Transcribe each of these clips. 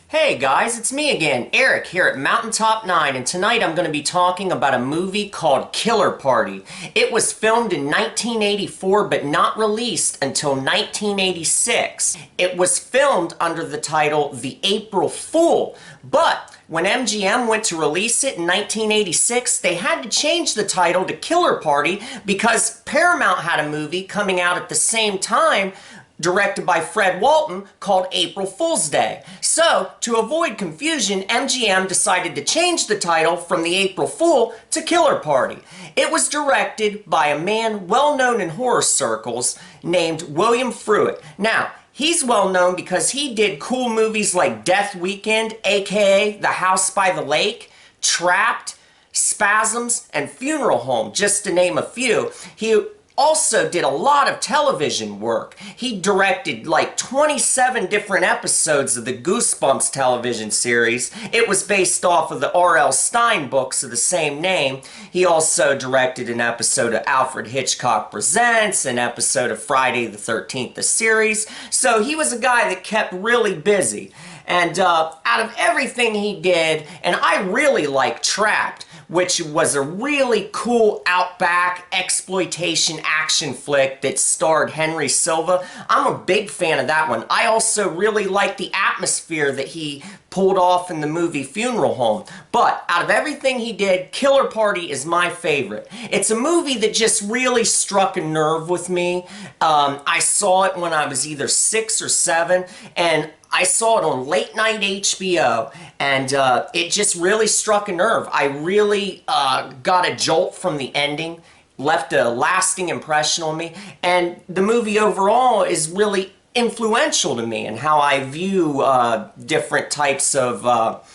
Hey guys, it's me again, Eric, here at Mountaintop 9, and tonight I'm going to be talking about a movie called Killer Party. It was filmed in 1984 but not released until 1986. It was filmed under the title The April Fool, but when MGM went to release it in 1986, they had to change the title to Killer Party because Paramount had a movie coming out at the same time directed by Fred Walton called April Fool's Day. So, to avoid confusion, MGM decided to change the title from The April Fool to Killer Party. It was directed by a man well known in horror circles named William Fruet. Now, he's well known because he did cool movies like Death Weekend, aka The House by the Lake, Trapped, Spasms, and Funeral Home, just to name a few. He also did a lot of television work. He directed like 27 different episodes of the Goosebumps television series. It was based off of the R.L. Stine books of the same name. He also directed an episode of Alfred Hitchcock Presents, an episode of Friday the 13th, the series. So he was a guy that kept really busy. And out of everything he did, and I really like Trapped, which was a really cool outback exploitation action flick that starred Henry Silva. I'm a big fan of that one. I also really like the atmosphere that he pulled off in the movie Funeral Home. But out of everything he did, Killer Party is my favorite. It's a movie that just really struck a nerve with me. I saw it when I was either 6 or 7, and I saw it on late night HBO, and it just really struck a nerve. I really got a jolt from the ending, left a lasting impression on me, and the movie overall is really influential to me in how I view different types of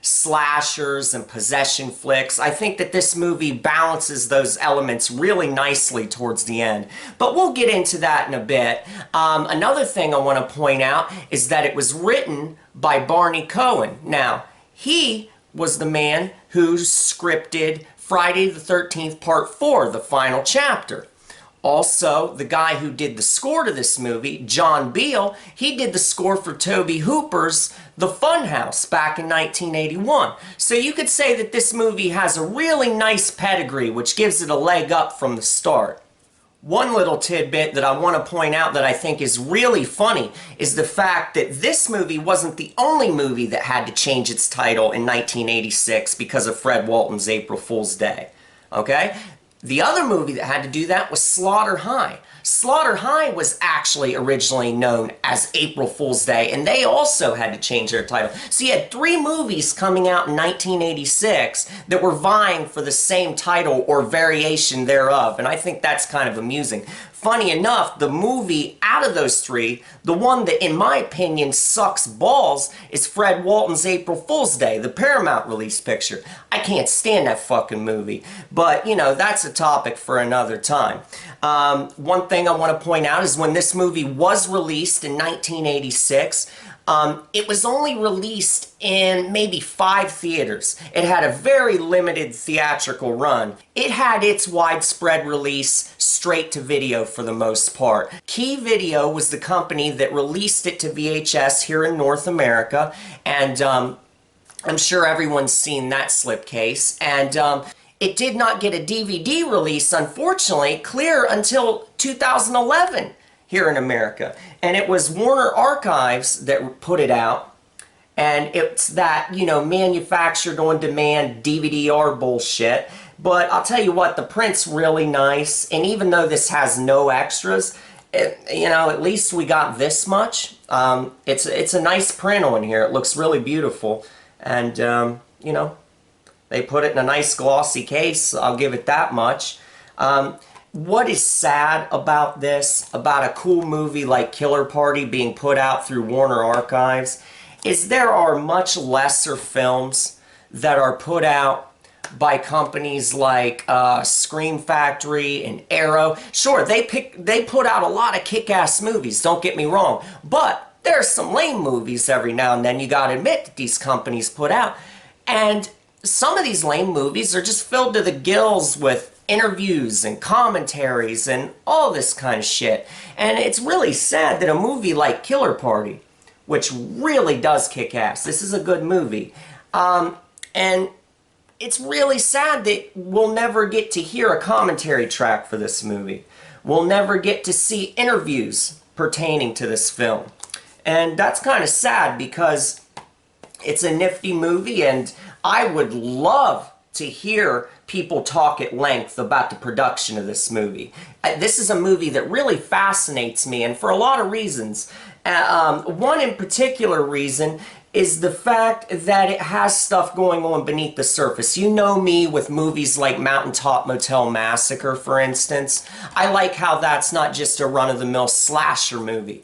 slashers and possession flicks. I think that this movie balances those elements really nicely towards the end. But we'll get into that in a bit. Another thing I want to point out is that it was written by Barney Cohen. Now, he was the man who scripted Friday the 13th Part 4, the final chapter. Also, the guy who did the score to this movie, John Beal, he did the score for Tobe Hooper's The Funhouse back in 1981. So you could say that this movie has a really nice pedigree, which gives it a leg up from the start. One little tidbit that I want to point out that I think is really funny is the fact that this movie wasn't the only movie that had to change its title in 1986 because of Fred Walton's April Fool's Day. Okay? The other movie that had to do that was Slaughter High. Slaughter High was actually originally known as April Fool's Day, and they also had to change their title. So you had 3 movies coming out in 1986 that were vying for the same title or variation thereof, and I think that's kind of amusing. Funny enough, the movie out of those 3, the one that in my opinion sucks balls is Fred Walton's April Fool's Day, the Paramount release picture. I can't stand that fucking movie, but you know, that's a topic for another time. One thing I want to point out is when this movie was released in 1986, it was only released in maybe 5 theaters. It had a very limited theatrical run. It had its widespread release straight to video for the most part. Key Video was the company that released it to VHS here in North America, and I'm sure everyone's seen that slipcase. And it did not get a DVD release, unfortunately, clear until 2011 here in America. And it was Warner Archives that put it out. And it's that, you know, manufactured on demand DVD-R bullshit. But I'll tell you what, the print's really nice. And even though this has no extras, you know, at least we got this much. It's a nice print on here. It looks really beautiful. And, you know, they put it in a nice glossy case. I'll give it that much. What is sad about this, about a cool movie like Killer Party being put out through Warner Archives, is there are much lesser films that are put out by companies like Scream Factory and Arrow. Sure, they put out a lot of kick-ass movies, don't get me wrong, but there are some lame movies every now and then you gotta admit that these companies put out. And some of these lame movies are just filled to the gills with interviews and commentaries and all this kind of shit. And it's really sad that a movie like Killer Party, which really does kick ass. This is a good movie. And it's really sad that we'll never get to hear a commentary track for this movie. We'll never get to see interviews pertaining to this film. And that's kind of sad because it's a nifty movie, and I would love to hear people talk at length about the production of this movie. This is a movie that really fascinates me, and for a lot of reasons. One in particular reason is the fact that it has stuff going on beneath the surface. You know me with movies like Mountaintop Motel Massacre, for instance. I like how that's not just a run-of-the-mill slasher movie.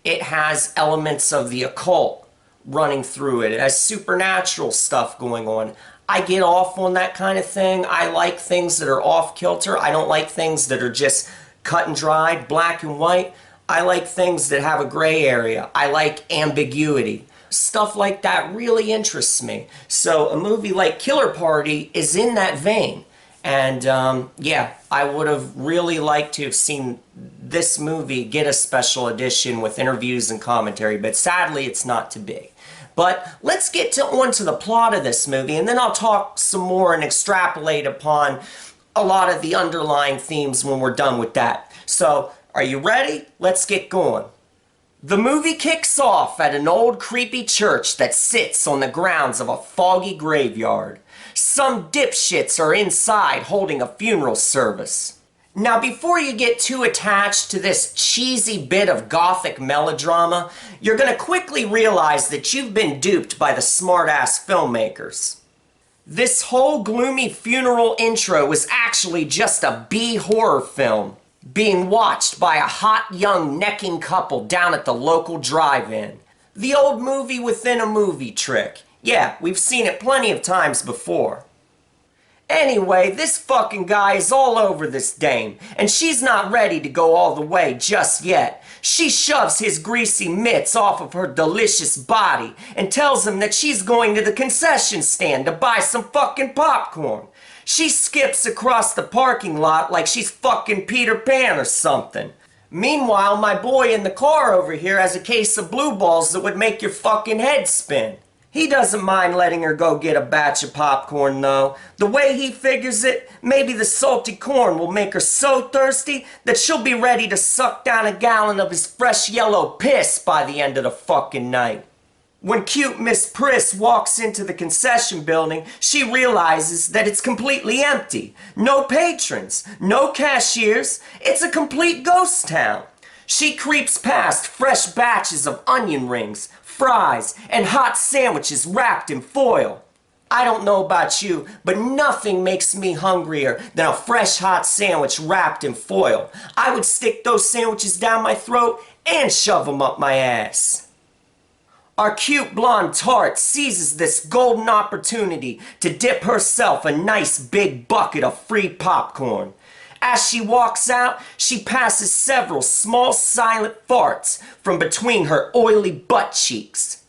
It has elements of the occult running through it. It has supernatural stuff going on. I get off on that kind of thing. I like things that are off-kilter. I don't like things that are just cut and dried, black and white. I like things that have a gray area. I like ambiguity. Stuff like that really interests me. So a movie like Killer Party is in that vein. And yeah, I would have really liked to have seen this movie get a special edition with interviews and commentary, but sadly it's not to be. But let's get on to the plot of this movie, and then I'll talk some more and extrapolate upon a lot of the underlying themes when we're done with that. So, are you ready? Let's get going. The movie kicks off at an old creepy church that sits on the grounds of a foggy graveyard. Some dipshits are inside holding a funeral service. Now, before you get too attached to this cheesy bit of gothic melodrama, you're going to quickly realize that you've been duped by the smart-ass filmmakers. This whole gloomy funeral intro was actually just a B-horror film being watched by a hot young necking couple down at the local drive-in. The old movie within a movie trick. Yeah, we've seen it plenty of times before. Anyway, this fucking guy is all over this dame, and she's not ready to go all the way just yet. She shoves his greasy mitts off of her delicious body and tells him that she's going to the concession stand to buy some fucking popcorn. She skips across the parking lot like she's fucking Peter Pan or something. Meanwhile, my boy in the car over here has a case of blue balls that would make your fucking head spin. He doesn't mind letting her go get a batch of popcorn, though. The way he figures it, maybe the salty corn will make her so thirsty that she'll be ready to suck down a gallon of his fresh yellow piss by the end of the fucking night. When cute Miss Priss walks into the concession building, she realizes that it's completely empty. No patrons, no cashiers. It's a complete ghost town. She creeps past fresh batches of onion rings, fries, and hot sandwiches wrapped in foil. I don't know about you, but nothing makes me hungrier than a fresh hot sandwich wrapped in foil. I would stick those sandwiches down my throat and shove them up my ass. Our cute blonde tart seizes this golden opportunity to dip herself a nice big bucket of free popcorn. As she walks out, she passes several small silent farts from between her oily butt cheeks.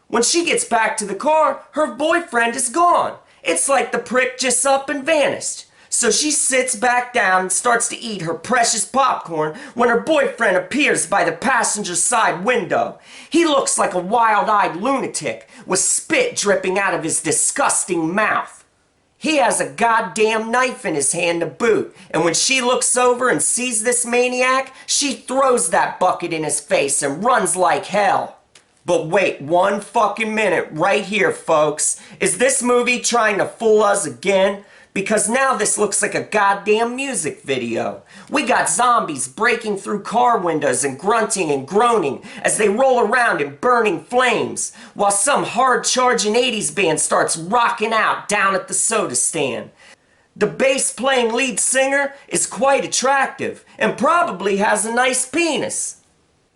When she gets back to the car, her boyfriend is gone. It's like the prick just up and vanished. So she sits back down and starts to eat her precious popcorn when her boyfriend appears by the passenger side window. He looks like a wild-eyed lunatic with spit dripping out of his disgusting mouth. He has a goddamn knife in his hand to boot, and when she looks over and sees this maniac, she throws that bucket in his face and runs like hell. But wait one fucking minute right here, folks. Is this movie trying to fool us again? Because now this looks like a goddamn music video. We got zombies breaking through car windows and grunting and groaning as they roll around in burning flames, while some hard-charging 80's band starts rocking out down at the soda stand. The bass-playing lead singer is quite attractive and probably has a nice penis.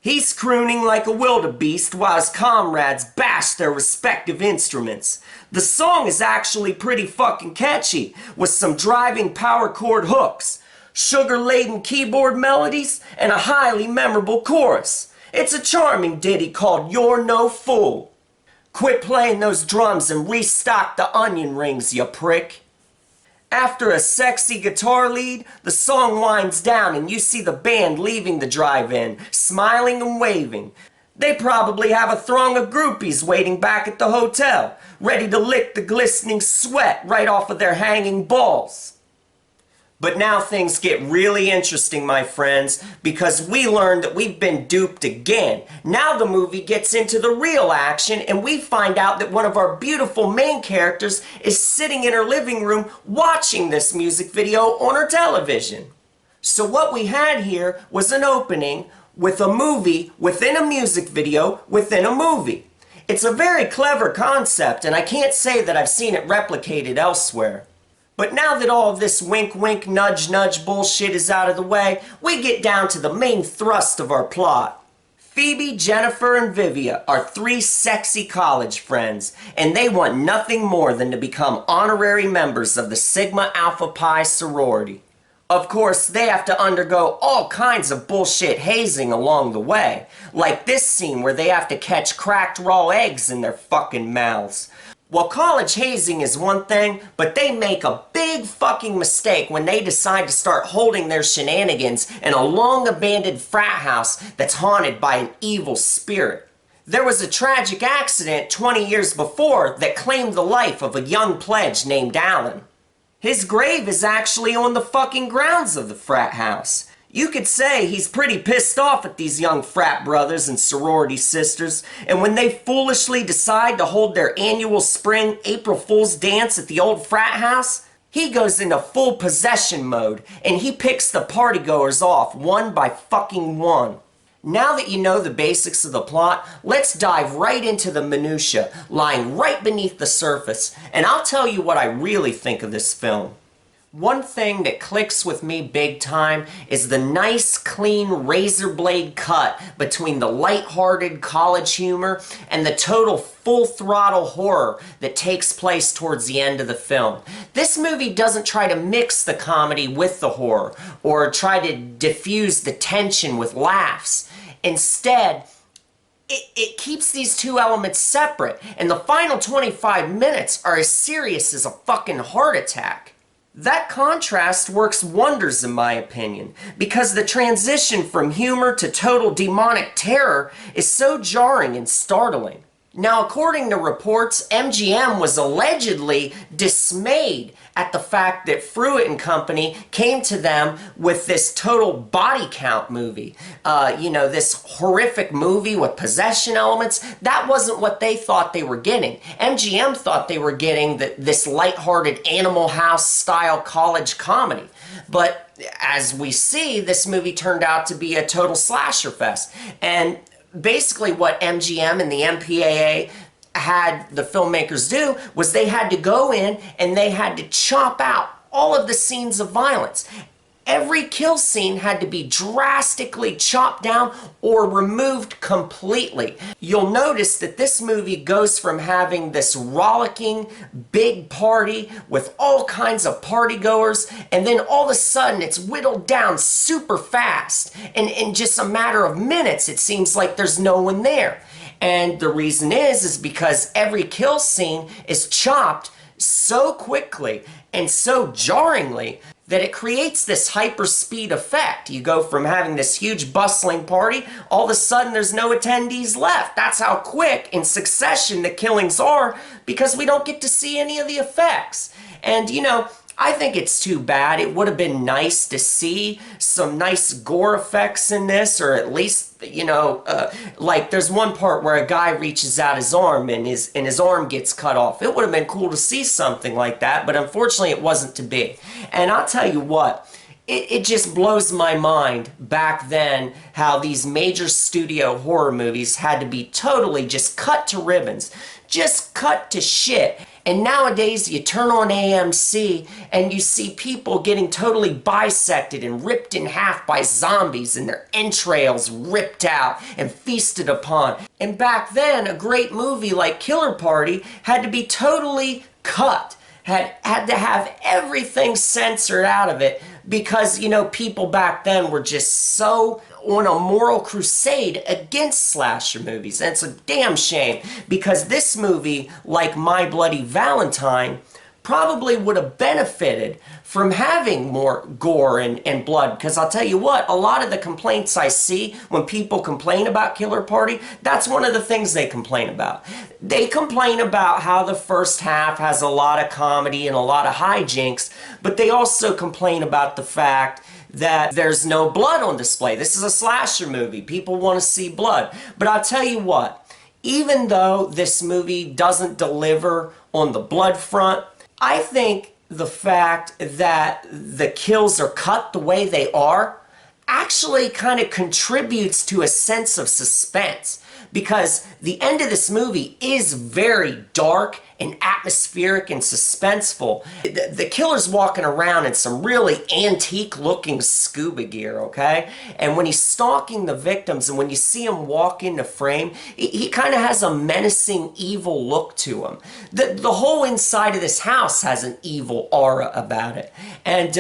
He's crooning like a wildebeest while his comrades bash their respective instruments. The song is actually pretty fucking catchy, with some driving power chord hooks, sugar-laden keyboard melodies, and a highly memorable chorus. It's a charming ditty called You're No Fool. Quit playing those drums and restock the onion rings, you prick. After a sexy guitar lead, the song winds down and you see the band leaving the drive-in, smiling and waving. They probably have a throng of groupies waiting back at the hotel, ready to lick the glistening sweat right off of their hanging balls. But now things get really interesting, my friends, because we learned that we've been duped again. Now the movie gets into the real action, and we find out that one of our beautiful main characters is sitting in her living room watching this music video on her television. So what we had here was an opening with a movie within a music video within a movie. It's a very clever concept, and I can't say that I've seen it replicated elsewhere. But now that all of this wink wink nudge nudge bullshit is out of the way, we get down to the main thrust of our plot. Phoebe, Jennifer, and Vivia are three sexy college friends, and they want nothing more than to become honorary members of the Sigma Alpha Pi sorority. Of course, they have to undergo all kinds of bullshit hazing along the way, like this scene where they have to catch cracked raw eggs in their fucking mouths. Well, college hazing is one thing, but they make a big fucking mistake when they decide to start holding their shenanigans in a long-abandoned frat house that's haunted by an evil spirit. There was a tragic accident 20 years before that claimed the life of a young pledge named Alan. His grave is actually on the fucking grounds of the frat house. You could say he's pretty pissed off at these young frat brothers and sorority sisters, and when they foolishly decide to hold their annual spring April Fool's dance at the old frat house, he goes into full possession mode, and he picks the partygoers off one by fucking one. Now that you know the basics of the plot, let's dive right into the minutia lying right beneath the surface, and I'll tell you what I really think of this film. One thing that clicks with me big time is the nice, clean razor blade cut between the lighthearted college humor and the total full-throttle horror that takes place towards the end of the film. This movie doesn't try to mix the comedy with the horror or try to diffuse the tension with laughs. Instead, it keeps these two elements separate, and the final 25 minutes are as serious as a fucking heart attack. That contrast works wonders in my opinion, because the transition from humor to total demonic terror is so jarring and startling. Now, according to reports, MGM was allegedly dismayed at the fact that Fruitt and Company came to them with this total body count movie. This horrific movie with possession elements. That wasn't what they thought they were getting. MGM thought they were getting this lighthearted Animal House style college comedy. But as we see, this movie turned out to be a total slasher fest. And basically what MGM and the MPAA had the filmmakers do was they had to go in and they had to chop out all of the scenes of violence. Every kill scene had to be drastically chopped down or removed completely. You'll notice that this movie goes from having this rollicking big party with all kinds of partygoers, and then all of a sudden it's whittled down super fast. And in just a matter of minutes, it seems like there's no one there. And the reason is because every kill scene is chopped so quickly and so jarringly that it creates this hyper-speed effect. You go from having this huge bustling party, all of a sudden there's no attendees left. That's how quick in succession the killings are, because we don't get to see any of the effects. And I think it's too bad. It would have been nice to see some nice gore effects in this, or at least, like there's one part where a guy reaches out his arm and his arm gets cut off. It would have been cool to see something like that, but unfortunately it wasn't to be. And I'll tell you what, it just blows my mind back then how these major studio horror movies had to be totally just cut to ribbons, just cut to shit. And nowadays you turn on AMC and you see people getting totally bisected and ripped in half by zombies and their entrails ripped out and feasted upon. And back then, a great movie like Killer Party had to be totally cut. Had to have everything censored out of it because, people back then were just so on a moral crusade against slasher movies. And it's a damn shame because this movie, like My Bloody Valentine, probably would have benefited from having more gore and blood. Because I'll tell you what, a lot of the complaints I see when people complain about Killer Party, that's one of the things they complain about. They complain about how the first half has a lot of comedy and a lot of hijinks, but they also complain about the fact that there's no blood on display. This is a slasher movie. People want to see blood. But I'll tell you what, even though this movie doesn't deliver on the blood front, I think the fact that the kills are cut the way they are actually kind of contributes to a sense of suspense, because the end of this movie is very dark and atmospheric and suspenseful. The killer's walking around in some really antique looking scuba gear, okay? And when he's stalking the victims and when you see him walk into frame, he kind of has a menacing, evil look to him. The whole inside of this house has an evil aura about it. And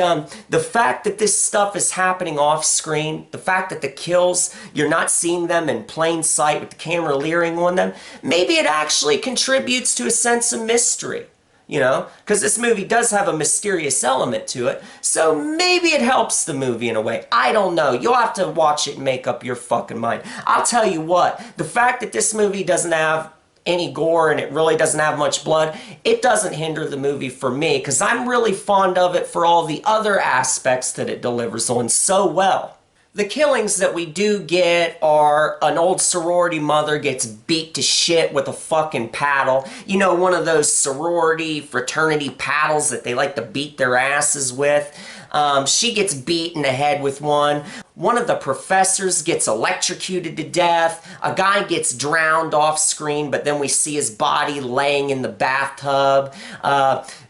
the fact that this stuff is happening off screen, the fact that the kills, you're not seeing them in plain sight with the camera leering on them, maybe it actually contributes to a sense of mystery, you know, because this movie does have a mysterious element to it, so maybe it helps the movie in a way. I don't know. You'll have to watch it and make up your fucking mind. I'll tell you what, the fact that this movie doesn't have any gore and it really doesn't have much blood, it doesn't hinder the movie for me, because I'm really fond of it for all the other aspects that it delivers on so well. The killings that we do get are an old sorority mother gets beat to shit with a fucking paddle. You know, one of those sorority, fraternity paddles that they like to beat their asses with. She gets beat in the head with one. One of the professors gets electrocuted to death. A guy gets drowned off screen, but then we see his body laying in the bathtub.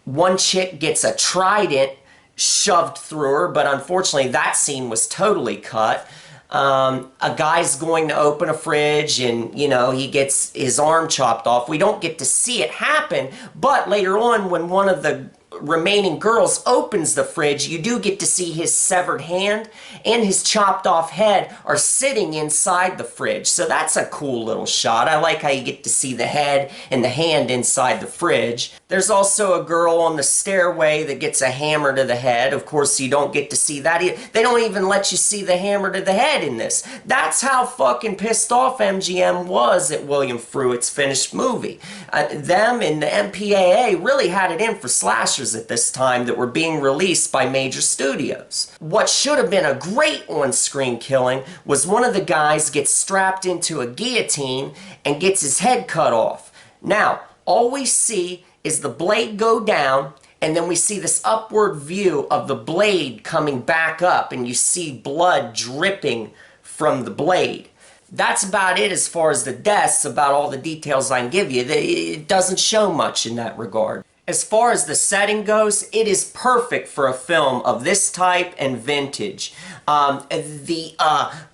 One chick gets a trident shoved through her, but unfortunately that scene was totally cut. A guy's going to open a fridge and, you know, he gets his arm chopped off. We don't get to see it happen, but later on when one of the remaining girls opens the fridge, you do get to see his severed hand and his chopped off head are sitting inside the fridge. So that's a cool little shot. I like how you get to see the head and the hand inside the fridge. There's also a girl on the stairway that gets a hammer to the head. Of course, you don't get to see that. They don't even let you see the hammer to the head in this. That's how fucking pissed off MGM was at William Fruit's finished movie. Them and the MPAA really had it in for slashers at this time that were being released by major studios. What should have been a great on-screen killing was one of the guys gets strapped into a guillotine and gets his head cut off. Now, all we see is the blade go down, and then we see this upward view of the blade coming back up, and you see blood dripping from the blade. That's about it as far as the deaths, about all the details I can give you. It doesn't show much in that regard. As far as the setting goes, it is perfect for a film of this type and vintage. The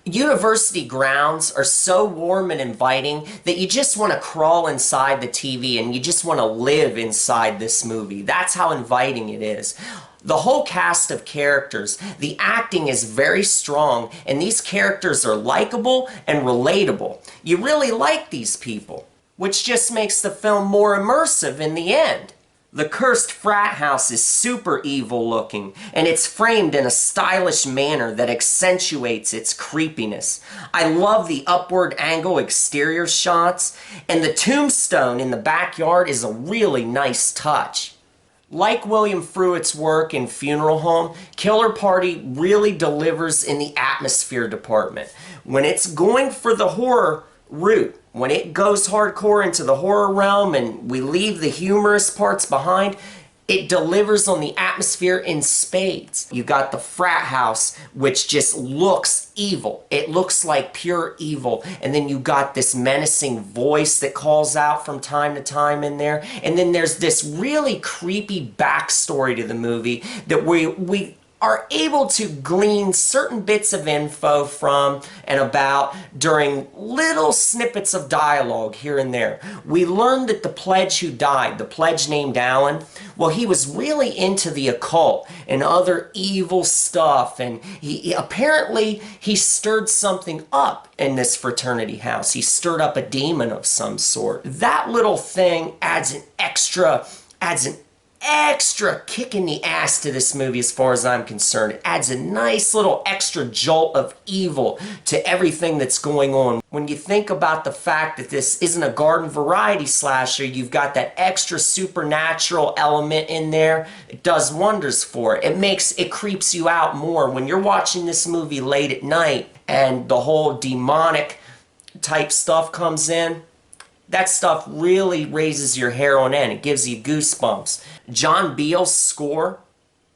university grounds are so warm and inviting that you just want to crawl inside the TV and you just want to live inside this movie. That's how inviting it is. The whole cast of characters, the acting is very strong, and these characters are likable and relatable. You really like these people, which just makes the film more immersive in the end. The cursed frat house is super evil looking, and it's framed in a stylish manner that accentuates its creepiness. I love the upward angle exterior shots, and the tombstone in the backyard is a really nice touch. Like William Fruit's work in Funeral Home, Killer Party really delivers in the atmosphere department. When it's going for the horror route, when it goes hardcore into the horror realm and we leave the humorous parts behind, it delivers on the atmosphere in spades. You got the frat house, which just looks evil. It looks like pure evil. And then you got this menacing voice that calls out from time to time in there. And then there's this really creepy backstory to the movie that we are able to glean certain bits of info from and about during little snippets of dialogue here and there. We learned that the pledge who died, the pledge named Alan, well, he was really into the occult and other evil stuff, and apparently he stirred something up in this fraternity house. He stirred up a demon of some sort. That little thing adds an extra kick in the ass to this movie as far as I'm concerned. It adds a nice little extra jolt of evil to everything that's going on. When you think about the fact that this isn't a garden variety slasher, you've got that extra supernatural element in there. It does wonders for it. It creeps you out more when you're watching this movie late at night and the whole demonic type stuff comes in. That stuff really raises your hair on end. It gives you goosebumps. John Beale's score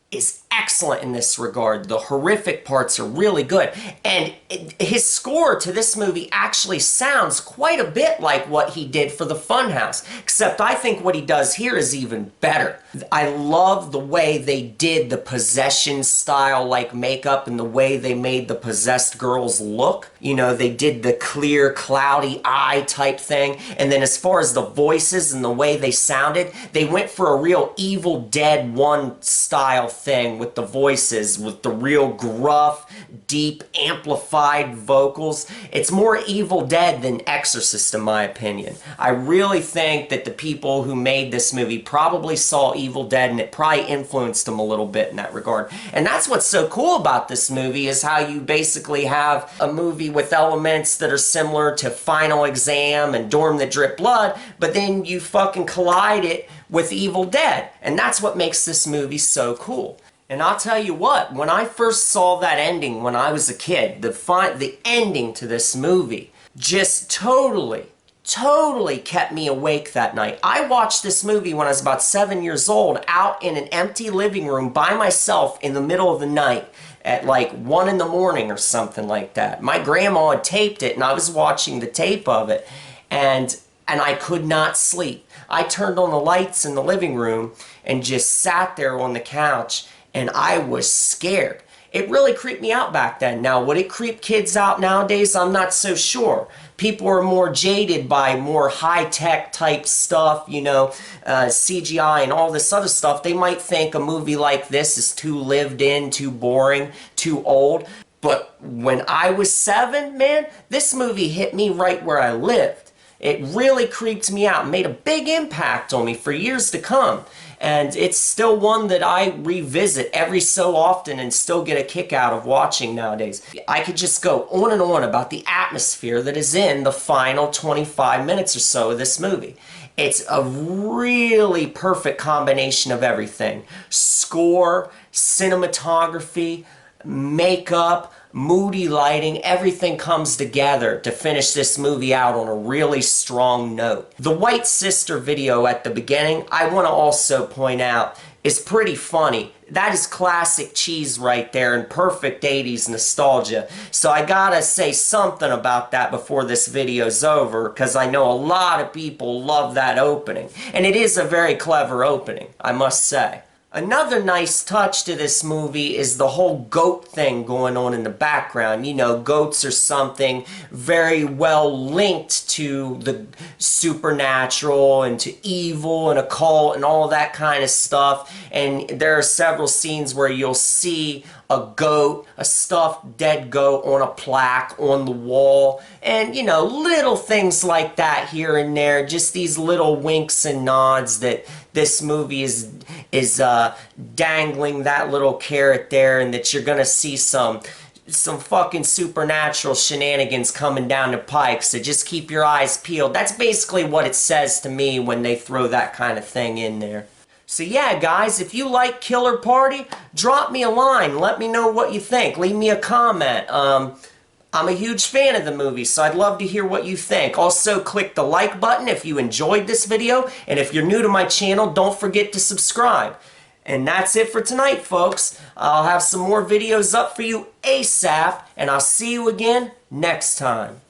is excellent in this regard. The horrific parts are really good. And his score to this movie actually sounds quite a bit like what he did for the Funhouse. Except I think what he does here is even better. I love the way they did the possession style like makeup and the way they made the possessed girls look. You know, they did the clear, cloudy eye type thing. And then as far as the voices and the way they sounded, they went for a real Evil Dead 1 style thing with the voices, with the real gruff, deep, amplified vocals. It's more Evil Dead than Exorcist in my opinion. I really think that the people who made this movie probably saw Evil Dead and it probably influenced them a little bit in that regard. And that's what's so cool about this movie is how you basically have a movie with elements that are similar to Final Exam and Dorm That Drip Blood, but then you fucking collide it with Evil Dead. And that's what makes this movie so cool. And I'll tell you what, when I first saw that ending when I was a kid, the ending to this movie just totally kept me awake that night. I watched this movie when I was about 7 years old out in an empty living room by myself in the middle of the night at like 1 in the morning or something like that. My grandma had taped it and I was watching the tape of it and I could not sleep. I turned on the lights in the living room and just sat there on the couch and I was scared. It really creeped me out back then. Now, would it creep kids out nowadays? I'm not so sure. People are more jaded by more high-tech type stuff, you know, CGI and all this other stuff. They might think a movie like this is too lived in, too boring, too old. But when I was 7, man, this movie hit me right where I lived. It really creeped me out and made a big impact on me for years to come. And it's still one that I revisit every so often and still get a kick out of watching nowadays. I could just go on and on about the atmosphere that is in the final 25 minutes or so of this movie. It's a really perfect combination of everything. Score, cinematography, makeup, moody lighting, everything comes together to finish this movie out on a really strong note. The White Sister video at the beginning, I want to also point out, is pretty funny. That is classic cheese right there and perfect 80s nostalgia. So I gotta say something about that before this video's over because I know a lot of people love that opening. And it is a very clever opening, I must say. Another nice touch to this movie is the whole goat thing going on in the background. You know, goats are something very well linked to the supernatural and to evil and occult and all that kind of stuff. And there are several scenes where you'll see a goat, a stuffed dead goat on a plaque on the wall. And, you know, little things like that here and there. Just these little winks and nods that this movie is dangling that little carrot there, and that you're gonna see some fucking supernatural shenanigans coming down the pike, so just keep your eyes peeled. That's basically what it says to me when they throw that kind of thing in there. So yeah, guys, if you like Killer Party, drop me a line. Let me know what you think. Leave me a comment. I'm a huge fan of the movie, so I'd love to hear what you think. Also, click the like button if you enjoyed this video, and if you're new to my channel, don't forget to subscribe. And that's it for tonight, folks. I'll have some more videos up for you ASAP, and I'll see you again next time.